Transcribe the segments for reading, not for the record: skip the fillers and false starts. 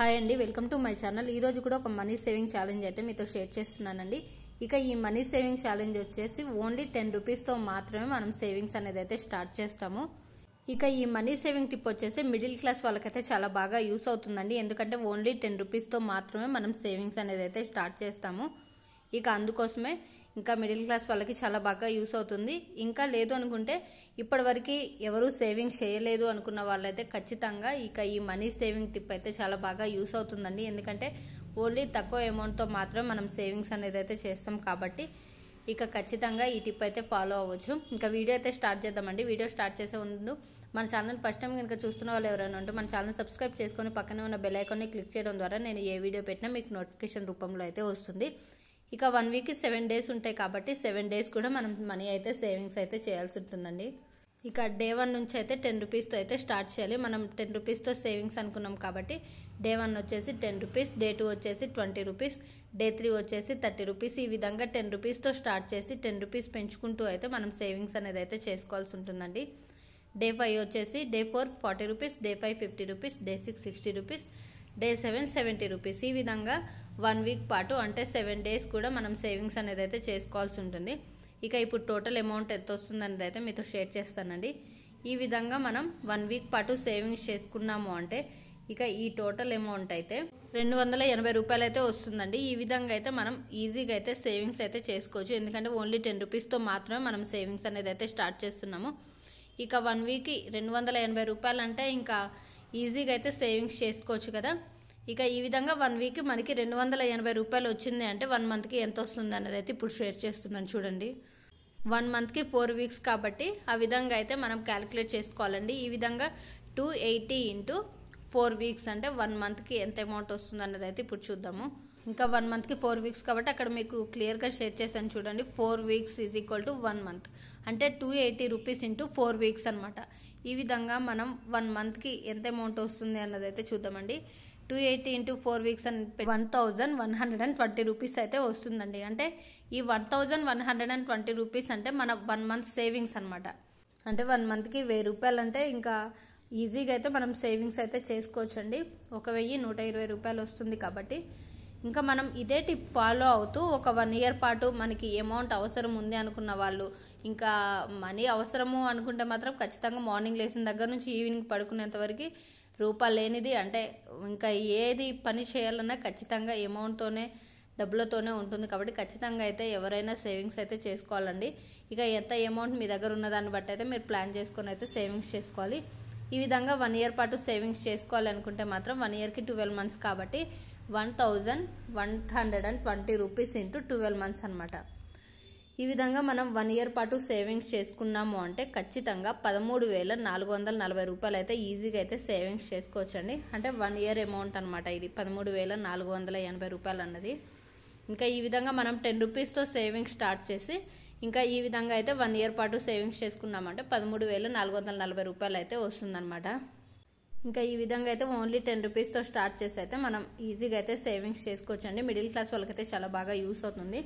Hi అండి, welcome to my channel. ఈ రోజు కూడా ఒక మనీ సేవింగ్ ఛాలెంజ్ అయితే మీతో షేర్ చేస్తున్నానండి. ఇక ఈ మనీ సేవింగ్ ఛాలెంజ్ వచ్చేసి ఓన్లీ 10 రూపీస్తో మాత్రమే మనం సేవింగ్స్ అనేది అయితే స్టార్ట్ చేస్తాము. ఇక ఈ మనీ సేవింగ్ టిప్ వచ్చేసి మిడిల్ క్లాస్ వాళ్ళకైతే చాలా బాగా యూస్ అవుతుందండి. ఎందుకంటే ఓన్లీ 10 రూపీస్తో మాత్రమే మనం సేవింగ్స్ అనేది అయితే స్టార్ట్ చేస్తాము. ఇక అందుకోసమే ఇంకా మిడిల్ క్లాస్ వాళ్ళకి చాలా బాగా యూస్ అవుతుంది. ఇంకా లేదు అనుకుంటే ఇప్పటివరకు ఎవరు సేవింగ్ చేయలేదు అనుకున్న వాళ్ళైతే ఖచ్చితంగా ఇక ఈ మనీ సేవింగ్ టిప్ అయితే చాలా బాగా యూస్ అవుతుందండి. ఎందుకంటే ఓన్లీ తక్కువ అమౌంట్తో మాత్రమే మనం సేవింగ్స్ అనేది అయితే చేస్తాం కాబట్టి ఇక ఖచ్చితంగా ఈ టిప్ అయితే ఫాలో అవ్వచ్చు. ఇంకా వీడియో అయితే స్టార్ట్ చేద్దామండి. వీడియో స్టార్ట్ చేసే ముందు మన ఛానల్ ఫస్ట్ టైం కనుక చూస్తున్న వాళ్ళు ఎవరైనా ఉంటే మన ఛానల్ సబ్స్క్రైబ్ చేసుకొని పక్కనే ఉన్న బెల్ ఐకాన్ని క్లిక్ చేయడం ద్వారా నేను ఏ వీడియో పెట్టినా మీకు నోటిఫికేషన్ రూపంలో అయితే వస్తుంది. ఇక 1 వీక్కి 7 డేస్ ఉంటాయి కాబట్టి 7 డేస్ కూడా మనం మనీ అయితే సేవింగ్స్ అయితే చేయాల్సి ఉంటుందండి. ఇక డే 1 నుంచి అయితే 10 రూపీస్తో అయితే స్టార్ట్ చేయాలి. మనం 10 రూపీస్తో సేవింగ్స్ అనుకున్నాం కాబట్టి డే 1 వచ్చేసి 10 రూపీస్, డే 2 వచ్చేసి 20 రూపీస్, డే 3 వచ్చేసి 30 రూపీస్. ఈ విధంగా 10 రూపీస్తో స్టార్ట్ చేసి 10 రూపీస్ పెంచుకుంటూ అయితే మనం సేవింగ్స్ అనేది అయితే చేసుకోవాల్సి ఉంటుందండి. డే 5 వచ్చేసి day 4 40 rupees, day 5 50 rupees, day 6 60 rupees, day 7 70 rupees. ఈ విధంగా 1 వీక్ పాటు అంటే 7 డేస్ కూడా మనం సేవింగ్స్ అనేది అయితే చేసుకోవాల్సి ఉంటుంది. ఇక ఇప్పుడు టోటల్ అమౌంట్ ఎంత వస్తుంది అనేది అయితే మీతో షేర్ చేస్తానండి. ఈ విధంగా మనం 1 వీక్ పాటు సేవింగ్స్ చేసుకున్నాము అంటే ఇక ఈ టోటల్ అమౌంట్ అయితే 280 రూపాయలు అయితే వస్తుందండి. ఈ విధంగా అయితే మనం ఈజీగా అయితే సేవింగ్స్ అయితే చేసుకోవచ్చు. ఎందుకంటే ఓన్లీ 10 రూపీస్తో మాత్రమే మనం సేవింగ్స్ అనేది అయితే స్టార్ట్ చేస్తున్నాము. ఇక 1 వీక్కి 280 రూపాయలు అంటే ఇంకా ఈజీగా అయితే సేవింగ్స్ చేసుకోవచ్చు కదా. ఇక ఈ విధంగా 1 వీక్కి మనకి 280 రూపాయలు వచ్చింది అంటే 1 మంత్కి ఎంత వస్తుంది అన్నది అయితే ఇప్పుడు షేర్ చేస్తున్నాను చూడండి. 1 మంత్కి 4 వీక్స్ కాబట్టి ఆ విధంగా అయితే మనం క్యాలిక్యులేట్ చేసుకోవాలండి. ఈ విధంగా 280 ఇంటూ 4 వీక్స్ అంటే 1 మంత్కి ఎంత అమౌంట్ వస్తుంది అన్నది అయితే ఇప్పుడు చూద్దాము. ఇంకా 1 మంత్కి 4 వీక్స్ కాబట్టి అక్కడ మీకు క్లియర్గా షేర్ చేశాను చూడండి. 4 weeks is equal to 1 month అంటే 280 రూపీస్ ఇంటూ 4 వీక్స్ అనమాట. ఈ విధంగా మనం 1 మంత్కి ఎంత అమౌంట్ వస్తుంది అన్నది అయితే చూద్దామండి. 280 ఇంటూ 4 వీక్స్ అని 1120 రూపీస్ అయితే వస్తుందండి. అంటే ఈ 1120 రూపీస్ అంటే మన 1 మంత్ సేవింగ్స్ అనమాట. అంటే 1 మంత్కి 1000 రూపాయలు అంటే ఇంకా ఈజీగా అయితే మనం సేవింగ్స్ అయితే చేసుకోవచ్చు అండి. 1120 రూపాయలు వస్తుంది కాబట్టి ఇంకా మనం ఇదే టిప్ ఫాలో అవుతూ ఒక 1 ఇయర్ పాటు మనకి అమౌంట్ అవసరం ఉంది అనుకున్న వాళ్ళు, ఇంకా మనీ అవసరము అనుకుంటే మాత్రం ఖచ్చితంగా మార్నింగ్ లేచిన దగ్గర నుంచి ఈవినింగ్ పడుకునేంత వరకు రూపాయలు లేనిది అంటే ఇంకా ఏది పని చేయాలన్నా ఖచ్చితంగా అమౌంట్తోనే డబ్బులతోనే ఉంటుంది కాబట్టి ఖచ్చితంగా అయితే ఎవరైనా సేవింగ్స్ అయితే చేసుకోవాలండి. ఇక ఎంత అమౌంట్ మీ దగ్గర ఉన్నదాన్ని బట్టి అయితే మీరు ప్లాన్ చేసుకొని అయితే సేవింగ్స్ చేసుకోవాలి. ఈ విధంగా 1 ఇయర్ పాటు సేవింగ్స్ చేసుకోవాలి అనుకుంటే మాత్రం 1 ఇయర్కి 12 మంత్స్ కాబట్టి 1120 రూపీస్ ఇంటూ 12 మంత్స్ అనమాట. ఈ విధంగా మనం 1 ఇయర్ పాటు సేవింగ్స్ చేసుకున్నాము అంటే ఖచ్చితంగా 13,440 రూపాయలు అయితే ఈజీగా అయితే సేవింగ్స్ చేసుకోవచ్చండి. అంటే 1 ఇయర్ అమౌంట్ అనమాట ఇది 13,480 రూపాయలు అన్నది. ఇంకా ఈ విధంగా మనం 10 రూపీస్తో సేవింగ్స్ స్టార్ట్ చేసి ఇంకా ఈ విధంగా అయితే 1 ఇయర్ పాటు సేవింగ్స్ చేసుకున్నామంటే 13,440 రూపాయలు అయితే వస్తుందన్నమాట. ఇంకా ఈ విధంగా అయితే ఓన్లీ 10 రూపీస్తో స్టార్ట్ చేసి అయితే మనం ఈజీగా అయితే సేవింగ్స్ చేసుకోవచ్చండి. మిడిల్ క్లాస్ వాళ్ళకైతే చాలా బాగా యూస్ అవుతుంది.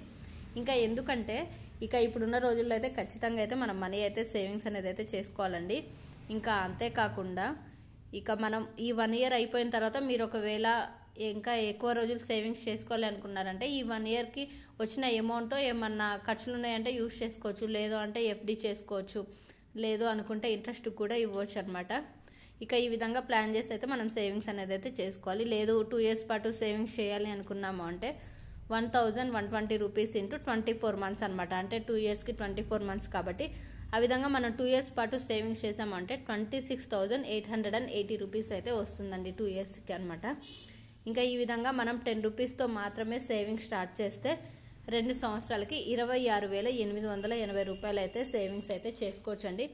ఇంకా ఎందుకంటే ఇక ఇప్పుడున్న రోజుల్లో అయితే ఖచ్చితంగా అయితే మనం మనీ అయితే సేవింగ్స్ అనేది అయితే చేసుకోవాలండి. ఇంకా అంతేకాకుండా ఇక మనం ఈ 1 ఇయర్ అయిపోయిన తర్వాత మీరు ఒకవేళ ఇంకా ఎక్కువ రోజులు సేవింగ్స్ చేసుకోవాలి అనుకున్నారంటే ఈ 1 ఇయర్కి వచ్చిన అమౌంట్తో ఏమన్నా ఖర్చులు ఉన్నాయంటే యూస్ చేసుకోవచ్చు, లేదు అంటే ఎఫ్డి చేసుకోవచ్చు, లేదు అనుకుంటే ఇంట్రెస్ట్ కూడా ఇవ్వచ్చు అనమాట. ఇక ఈ విధంగా ప్లాన్ చేసి అయితే మనం సేవింగ్స్ అనేది అయితే చేసుకోవాలి. లేదు 2 ఇయర్స్ పాటు సేవింగ్స్ చేయాలి అనుకున్నాము అంటే 1120 రూపీస్ ఇంటూ 24 మంత్స్ అనమాట. అంటే 2 ఇయర్స్కి 24 మంత్స్ కాబట్టి ఆ విధంగా మనం 2 ఇయర్స్ పాటు సేవింగ్స్ చేసామంటే 26,880 రూపీస్ అయితే వస్తుందండి 2 ఇయర్స్కి అనమాట. ఇంకా ఈ విధంగా మనం 10 రూపీస్తో మాత్రమే సేవింగ్స్ స్టార్ట్ చేస్తే 2 సంవత్సరాలకి 26,880 రూపాయలు అయితే సేవింగ్స్ అయితే చేసుకోవచ్చండి.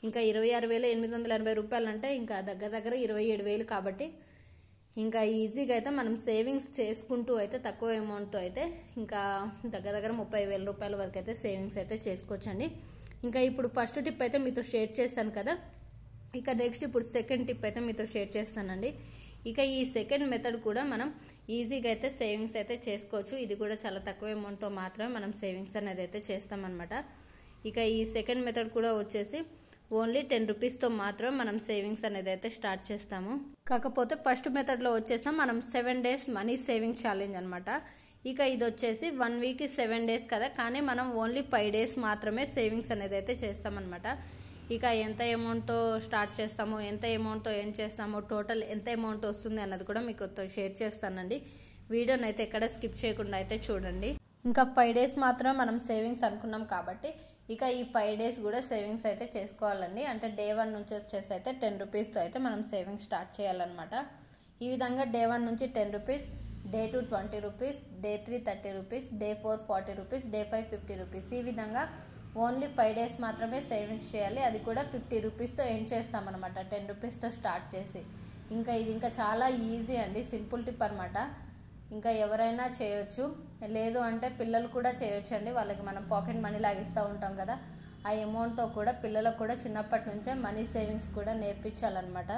ఇంకా 26,880 రూపాయలు అంటే ఇంకా దగ్గర 27,000 కాబట్టి ఇంకా ఈజీగా అయితే మనం సేవింగ్స్ చేసుకుంటూ అయితే తక్కువ అమౌంట్తో అయితే ఇంకా దగ్గర 30,000 రూపాయల వరకు అయితే సేవింగ్స్ అయితే చేసుకోవచ్చండి. ఇంకా ఇప్పుడు ఫస్ట్ టిప్ అయితే మీతో షేర్ చేశాను కదా. ఇక నెక్స్ట్ ఇప్పుడు సెకండ్ టిప్ అయితే మీతో షేర్ చేస్తానండి. ఇక ఈ సెకండ్ మెథడ్ కూడా మనం ఈజీగా అయితే సేవింగ్స్ అయితే చేసుకోవచ్చు. ఇది కూడా చాలా తక్కువ అమౌంట్తో మాత్రమే మనం సేవింగ్స్ అనేది అయితే చేస్తామన్నమాట. ఇక ఈ సెకండ్ మెథడ్ కూడా వచ్చేసి ఓన్లీ 10 రూపీస్తో మాత్రమే మనం సేవింగ్స్ అనేది అయితే స్టార్ట్ చేస్తాము. కాకపోతే ఫస్ట్ మెథడ్లో వచ్చేసాం మనం 7 days మనీ సేవింగ్ ఛాలెంజ్ అనమాట. ఇక ఇది వచ్చేసి 1 week 7 days కదా, కానీ మనం ఓన్లీ 5 days మాత్రమే సేవింగ్స్ అనేది అయితే చేస్తామన్నమాట. ఇక ఎంత అమౌంట్తో స్టార్ట్ చేస్తామో, ఎంత అమౌంట్తో ఎండ్ చేస్తామో, టోటల్ ఎంత అమౌంట్ వస్తుంది అన్నది కూడా మీకు షేర్ చేస్తానండి. వీడియోని అయితే ఎక్కడ స్కిప్ చేయకుండా అయితే చూడండి. ఇంకా 5 days మాత్రమే మనం సేవింగ్స్ అనుకున్నాం కాబట్టి ఇక ఈ 5 days కూడా సేవింగ్స్ అయితే చేసుకోవాలండి. అంటే డే 1 నుంచి వచ్చేసి అయితే 10 రూపీస్తో అయితే మనం సేవింగ్స్ స్టార్ట్ చేయాలన్నమాట. ఈ విధంగా డే 1 నుంచి 10 rupees, day 2 20 rupees, day 3 30 rupees, day 4 40 rupees, day 5 50 rupees. ఈ విధంగా ఓన్లీ 5 days మాత్రమే సేవింగ్స్ చేయాలి. అది కూడా 50 రూపీస్తో ఎండ్ చేస్తామన్నమాట, 10 రూపీస్తో స్టార్ట్ చేసి. ఇంకా ఇది ఇంకా చాలా ఈజీ అండి, సింపుల్ టిప్ అనమాట. ఇంకా ఎవరైనా చేయొచ్చు, లేదు అంటే పిల్లలు కూడా చేయొచ్చు అండి. వాళ్ళకి మనం పాకెట్ మనీ లాగిస్తూ ఉంటాం కదా, ఆ అమౌంట్తో కూడా పిల్లలకు కూడా చిన్నప్పటి నుంచే మనీ సేవింగ్స్ కూడా నేర్పించాలన్నమాట.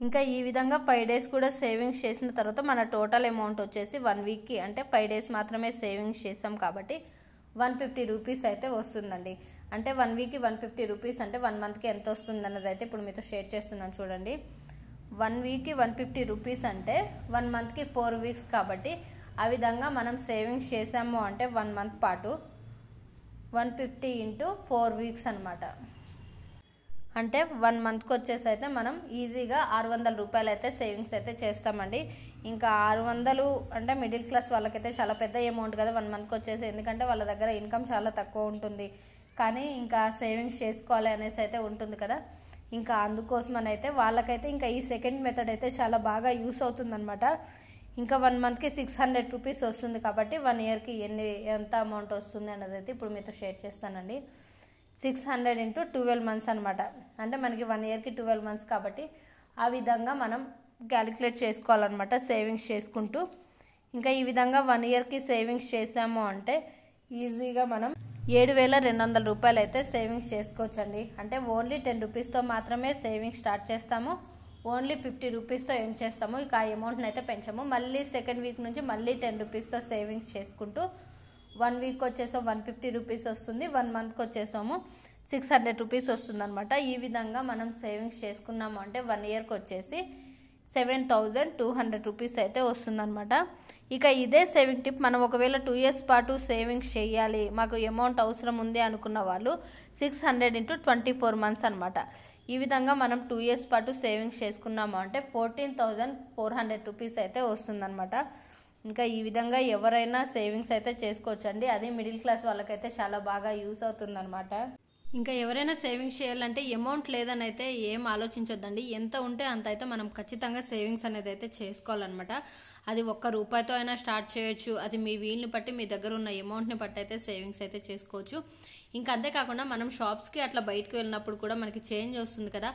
ఇంకా ఈ విధంగా 5 days కూడా సేవింగ్స్ చేసిన తర్వాత మన టోటల్ అమౌంట్ వచ్చేసి 1 weekకి అంటే 5 days మాత్రమే సేవింగ్స్ చేసాం కాబట్టి 150 రూపీస్ అయితే వస్తుందండి. అంటే 1 weekకి 150 రూపీస్ అంటే 1 monthకి ఎంత వస్తుంది అన్నది అయితే ఇప్పుడు మీతో షేర్ చేస్తున్నాను చూడండి. 1 weekకి 150 రూపీస్ అంటే 1 monthకి 4 weeks కాబట్టి ఆ విధంగా మనం సేవింగ్స్ చేసాము అంటే 1 month పాటు 150 into 4 weeks అనమాట. అంటే 1 monthకి వచ్చేసి అయితే మనం ఈజీగా 600 రూపాయలు అయితే సేవింగ్స్ అయితే చేస్తామండి. ఇంకా 600 అంటే మిడిల్ క్లాస్ వాళ్ళకైతే చాలా పెద్ద అమౌంట్ కదా 1 monthకి వచ్చేసి, ఎందుకంటే వాళ్ళ దగ్గర ఇన్కమ్ చాలా తక్కువ ఉంటుంది, కానీ ఇంకా సేవింగ్స్ చేసుకోవాలి అనేసి అయితే ఉంటుంది కదా. ఇంకా అందుకోసమని అయితే వాళ్ళకైతే ఇంకా ఈ సెకండ్ మెథడ్ అయితే చాలా బాగా యూస్ అవుతుందన్నమాట. ఇంకా 1 monthకి 600 రూపీస్ వస్తుంది కాబట్టి 1 yearకి ఎంత అమౌంట్ వస్తుంది అన్నది అయితే ఇప్పుడు మీతో షేర్ చేస్తానండి. 600 into 12 months అనమాట. అంటే మనకి 1 yearకి 12 months కాబట్టి ఆ విధంగా మనం క్యాలిక్యులేట్ చేసుకోవాలన్నమాట సేవింగ్స్ చేసుకుంటూ. ఇంకా ఈ విధంగా 1 yearకి సేవింగ్స్ చేసాము అంటే ఈజీగా మనం 7,200 రూపాయలు అయితే సేవింగ్స్ చేసుకోవచ్చండి. అంటే ఓన్లీ 10 రూపీస్తో మాత్రమే సేవింగ్స్ స్టార్ట్ చేస్తాము, ఓన్లీ 50 రూపీస్తో ఎండ్ చేస్తాము. ఇక ఆ అమౌంట్ని అయితే పెంచాము. మళ్ళీ సెకండ్ వీక్ నుంచి మళ్ళీ 10 రూపీస్తో సేవింగ్స్ చేసుకుంటూ 1 week వచ్చేసాం 150 రూపీస్ వస్తుంది, 1 monthకి వచ్చేసాము 600 రూపీస్ వస్తుంది అనమాట. ఈ విధంగా మనం సేవింగ్స్ చేసుకున్నాము అంటే 1 yearకి వచ్చేసి 7,200 రూపీస్ అయితే వస్తుందన్నమాట. ఇక ఇదే సేవింగ్ టిప్ మనం ఒకవేళ 2 years పాటు సేవింగ్స్ చేయాలి, మాకు అమౌంట్ అవసరం ఉంది అనుకున్న వాళ్ళు 600 into 24 months అనమాట. ఈ విధంగా మనం 2 years పాటు సేవింగ్స్ చేసుకున్నాము అంటే 14,400 రూపీస్ అయితే వస్తుందన్నమాట. ఇంకా ఈ విధంగా ఎవరైనా సేవింగ్స్ అయితే చేసుకోవచ్చండి. అది మిడిల్ క్లాస్ వాళ్ళకైతే చాలా బాగా యూస్ అవుతుందన్నమాట. ఇంకా ఎవరైనా సేవింగ్స్ చేయాలంటే అమౌంట్ లేదని అయితే ఏం ఆలోచించొద్దండి. ఎంత ఉంటే అంత అయితే మనం ఖచ్చితంగా సేవింగ్స్ అనేది అయితే చేసుకోవాలన్నమాట. అది 1 రూపాయితో అయినా స్టార్ట్ చేయొచ్చు, అది మీ వీలుని బట్టి మీ దగ్గర ఉన్న అమౌంట్ని బట్టి అయితే సేవింగ్స్ అయితే చేసుకోవచ్చు. ఇంకా అంతేకాకుండా మనం షాప్స్కి అట్లా బయటకు వెళ్ళినప్పుడు కూడా మనకి చేంజ్ వస్తుంది కదా,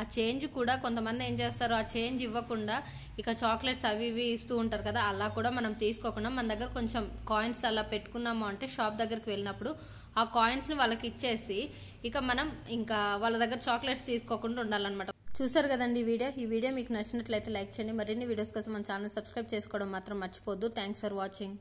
ఆ చేంజ్ కూడా కొంతమంది ఏం చేస్తారు, ఆ చేంజ్ ఇవ్వకుండా ఇక చాక్లెట్స్ అవి ఇవి ఇస్తూ ఉంటారు కదా, అలా కూడా మనం తీసుకోకుండా మన దగ్గర కొంచెం కాయిన్స్ అలా పెట్టుకున్నాము అంటే షాప్ దగ్గరికి వెళ్ళినప్పుడు ఆ కాయిన్స్ని వాళ్ళకి ఇచ్చేసి ఇక మనం ఇంకా వాళ్ళ దగ్గర చాక్లెట్స్ తీసుకోకుండా ఉండాలన్నమాట. చూసారు కదండి ఈ వీడియో మీకు నచ్చినట్లయితే లైక్ చేయండి. మరిన్ని వీడియోస్ కోసం మన ఛానల్ సబ్స్క్రైబ్ చేసుకోవడం మాత్రం మర్చిపోద్దు. Thanks for watching.